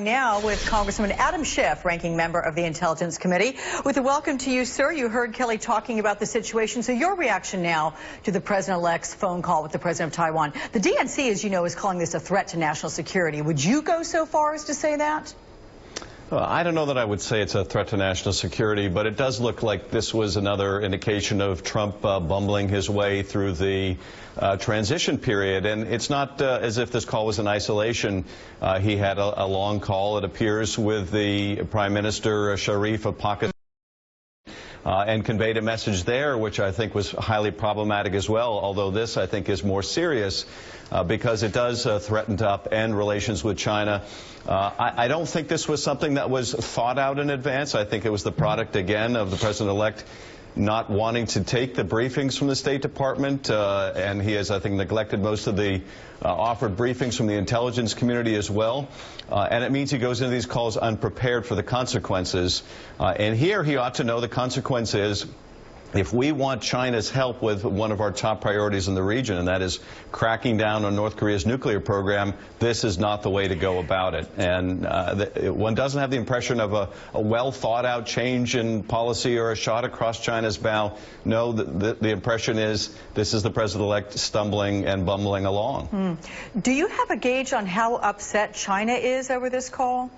Now with Congressman Adam Schiff, ranking member of the Intelligence Committee. With a welcome to you, sir. You heard Kelly talking about the situation. So your reaction now to the president-elect's phone call with the president of Taiwan. The DNC, as you know, is calling this a threat to national security. Would you go so far as to say that? I don't know that I would say it's a threat to national security, but it does look like this was another indication of Trump bumbling his way through the transition period. And it's not as if this call was in isolation. He had a long call, it appears, with the Prime Minister Schiff of Pakistan. And conveyed a message there, which I think was highly problematic as well, although this, I think, is more serious because it does threaten to upend relations with China. I don't think this was something that was thought out in advance. I think it was the product, again, of the president-elect not wanting to take the briefings from the State Department, and he has, I think, neglected most of the offered briefings from the intelligence community as well. And it means he goes into these calls unprepared for the consequences. And here he ought to know the consequence is, if we want China's help with one of our top priorities in the region, and that is cracking down on North Korea's nuclear program, this is not the way to go about it. And one doesn't have the impression of a well-thought-out change in policy or a shot across China's bow. No, the impression is this is the president-elect stumbling and bumbling along. Do you have a gauge on how upset China is over this call?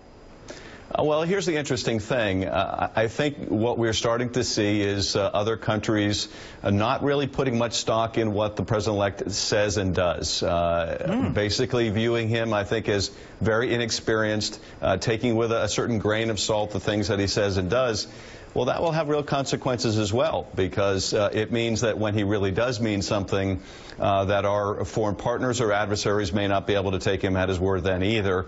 Well, here's the interesting thing. I think what we're starting to see is other countries not really putting much stock in what the president-elect says and does. Basically viewing him, I think, as very inexperienced, taking with a certain grain of salt the things that he says and does. Well, that will have real consequences as well, because it means that when he really does mean something, that our foreign partners or adversaries may not be able to take him at his word then either.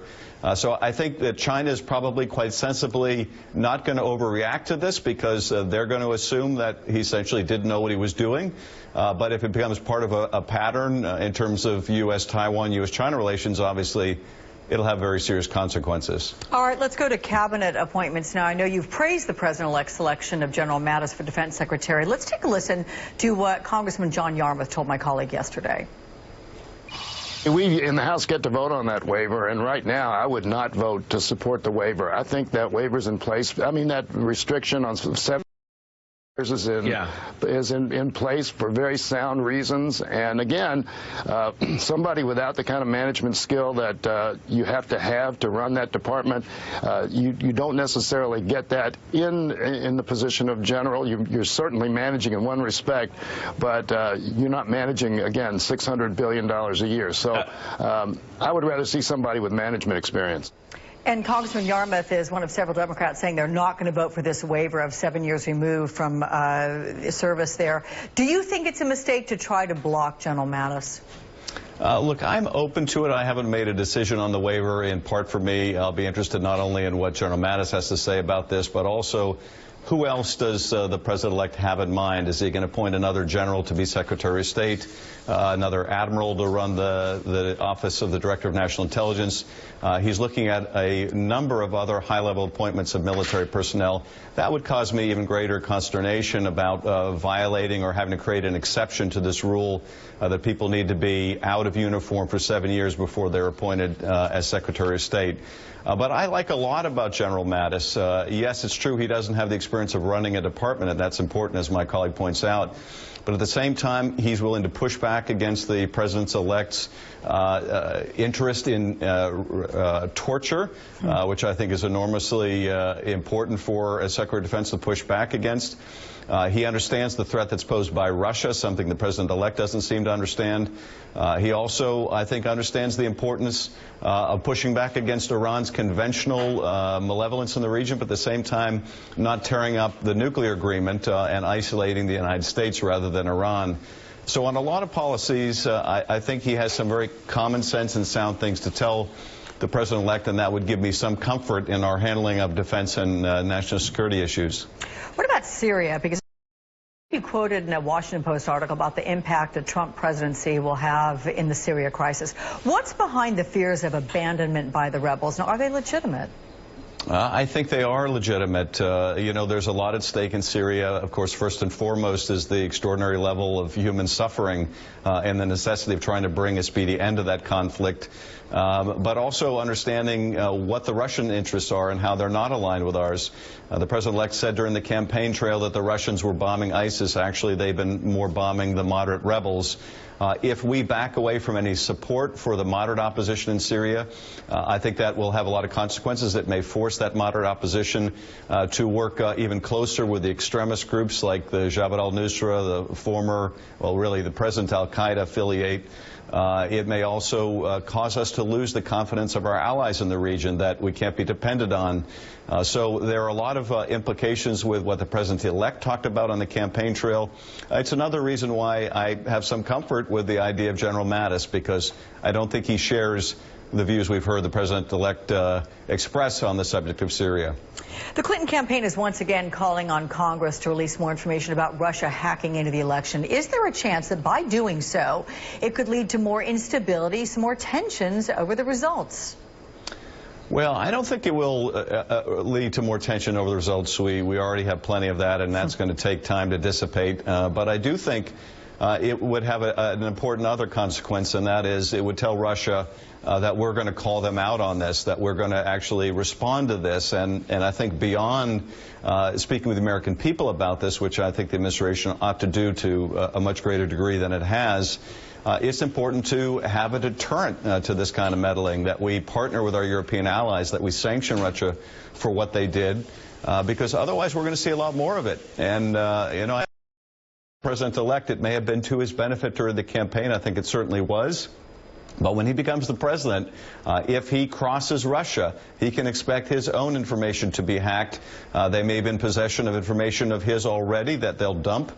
So I think that China is probably quite sensibly not going to overreact to this, because they're going to assume that he essentially didn't know what he was doing. But if it becomes part of a pattern in terms of U.S.-Taiwan, U.S.-China relations, obviously, it'll have very serious consequences. All right, let's go to cabinet appointments now. I know you've praised the president-elect's selection of General Mattis for defense secretary. Let's take a listen to what Congressman John Yarmuth told my colleague yesterday. We in the House get to vote on that waiver, and right now I would not vote to support the waiver. I think that waiver's in place. I mean, that restriction on 7 years is in place for very sound reasons. And again, somebody without the kind of management skill that you have to run that department, you don't necessarily get that in the position of general. You're certainly managing in one respect, but you're not managing, again, $600 billion a year. So I would rather see somebody with management experience. And Congressman Yarmuth is one of several Democrats saying they're not going to vote for this waiver of 7 years removed from service there. Do you think it's a mistake to try to block General Mattis? Look, I'm open to it. I haven't made a decision on the waiver, in part for me. I'll be interested not only in what General Mattis has to say about this, but also who else does the president-elect have in mind? Is he going to appoint another general to be Secretary of State, another admiral to run the office of the Director of National Intelligence? He's looking at a number of other high-level appointments of military personnel. That would cause me even greater consternation about violating or having to create an exception to this rule that people need to be out of uniform for 7 years before they're appointed as Secretary of State. But I like a lot about General Mattis. Yes, it's true he doesn't have the experience of running a department, and that's important, as my colleague points out. But at the same time, he's willing to push back against the president's-elect's interest in torture, which I think is enormously important for a Secretary of Defense to push back against. He understands the threat that's posed by Russia, something the president-elect doesn't seem to understand. He also, I think, understands the importance of pushing back against Iran's conventional malevolence in the region, but at the same time not tearing up the nuclear agreement and isolating the United States rather than Iran. So on a lot of policies, I think he has some very common sense and sound things to tell the president-elect, and that would give me some comfort in our handling of defense and national security issues. What about Syria? Because you quoted in a Washington Post article about the impact a Trump presidency will have in the Syria crisis. What's behind the fears of abandonment by the rebels? Now, are they legitimate? I think they are legitimate. You know, there's a lot at stake in Syria. Of course, first and foremost is the extraordinary level of human suffering and the necessity of trying to bring a speedy end to that conflict. but also understanding what the Russian interests are and how they're not aligned with ours. The president-elect said during the campaign trail that the Russians were bombing ISIS. Actually, they've been more bombing the moderate rebels. If we back away from any support for the moderate opposition in Syria, I think that will have a lot of consequences. It may force that moderate opposition to work even closer with the extremist groups like the Jabhat al-Nusra, the former, well, really the present al-Qaeda affiliate. It may also cause us to lose the confidence of our allies in the region that we can't be dependent on. So there are a lot of implications with what the president-elect talked about on the campaign trail. It's another reason why I have some comfort with the idea of General Mattis, because I don't think he shares the views we've heard the president-elect express on the subject of Syria. The Clinton campaign is once again calling on Congress to release more information about Russia hacking into the election. Is there a chance that by doing so, it could lead to more instability, some more tensions over the results? Well, I don't think it will lead to more tension over the results. We already have plenty of that, and that's going to take time to dissipate. But I do think it would have an important other consequence, and that is it would tell Russia that we're going to call them out on this, that we're going to actually respond to this. And I think beyond speaking with the American people about this, which I think the administration ought to do to a much greater degree than it has, it's important to have a deterrent to this kind of meddling, that we partner with our European allies, that we sanction Russia for what they did, because otherwise we're going to see a lot more of it. And, you know, President-elect, it may have been to his benefit during the campaign. I think it certainly was. But when he becomes the president, if he crosses Russia, he can expect his own information to be hacked. They may be in possession of information of his already that they'll dump.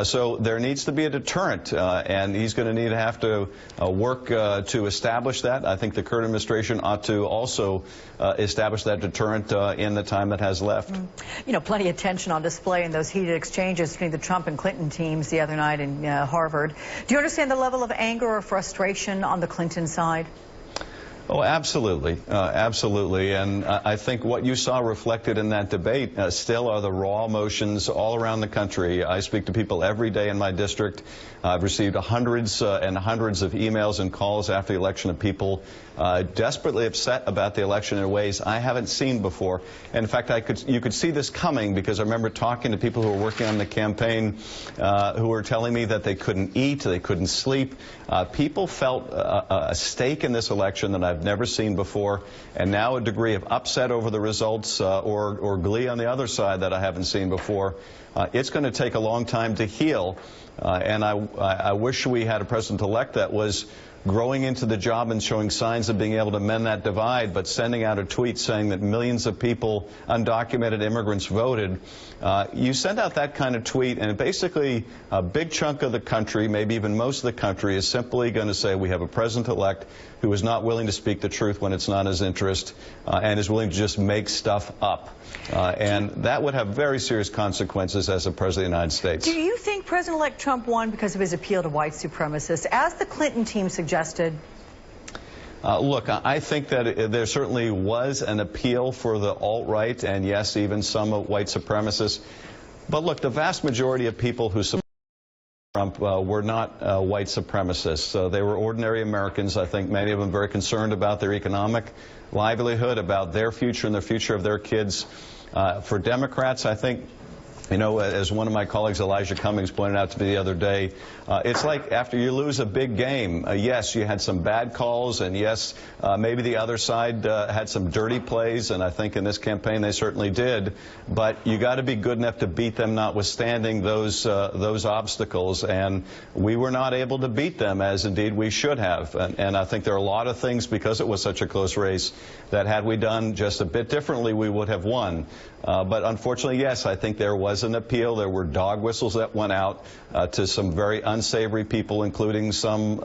So there needs to be a deterrent, and he's going to need to have to work to establish that. I think the current administration ought to also establish that deterrent in the time that has left. You know, plenty of tension on display in those heated exchanges between the Trump and Clinton teams the other night in Harvard. Do you understand the level of anger or frustration on the Clinton side? Oh, absolutely. Absolutely. And I think what you saw reflected in that debate still are the raw emotions all around the country. I speak to people every day in my district. I've received hundreds and hundreds of emails and calls after the election of people desperately upset about the election in ways I haven't seen before. And in fact, you could see this coming, because I remember talking to people who were working on the campaign who were telling me that they couldn't eat, they couldn't sleep. People felt a stake in this election that I've never seen before, and now a degree of upset over the results or glee on the other side that I haven't seen before. It's going to take a long time to heal, and I wish we had a president-elect that was growing into the job and showing signs of being able to mend that divide, but sending out a tweet saying that millions of people, undocumented immigrants, voted. You send out that kind of tweet, and basically a big chunk of the country, maybe even most of the country, is simply going to say we have a president-elect who is not willing to speak the truth when it's not his interest, and is willing to just make stuff up. And that would have very serious consequences as a president of the United States. Do you think President-elect Trump won because of his appeal to white supremacists, as the Clinton team suggested? Look, I think that there certainly was an appeal for the alt-right, and yes, even some white supremacists. But look, the vast majority of people who support Trump were not white supremacists. They were ordinary Americans. I think many of them very concerned about their economic livelihood, about their future and the future of their kids. For Democrats, I think, you know, as one of my colleagues, Elijah Cummings, pointed out to me the other day, it's like after you lose a big game, yes, you had some bad calls, and yes, maybe the other side had some dirty plays, and I think in this campaign they certainly did, but you got to be good enough to beat them notwithstanding those obstacles, and we were not able to beat them, as indeed we should have. And I think there are a lot of things, because it was such a close race, that had we done just a bit differently, we would have won. But unfortunately, yes, I think there was an appeal. There were dog whistles that went out to some very unsavory people, including some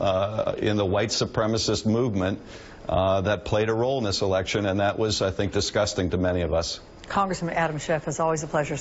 in the white supremacist movement that played a role in this election, and that was, I think, disgusting to many of us. Congressman Adam Schiff, it's always a pleasure.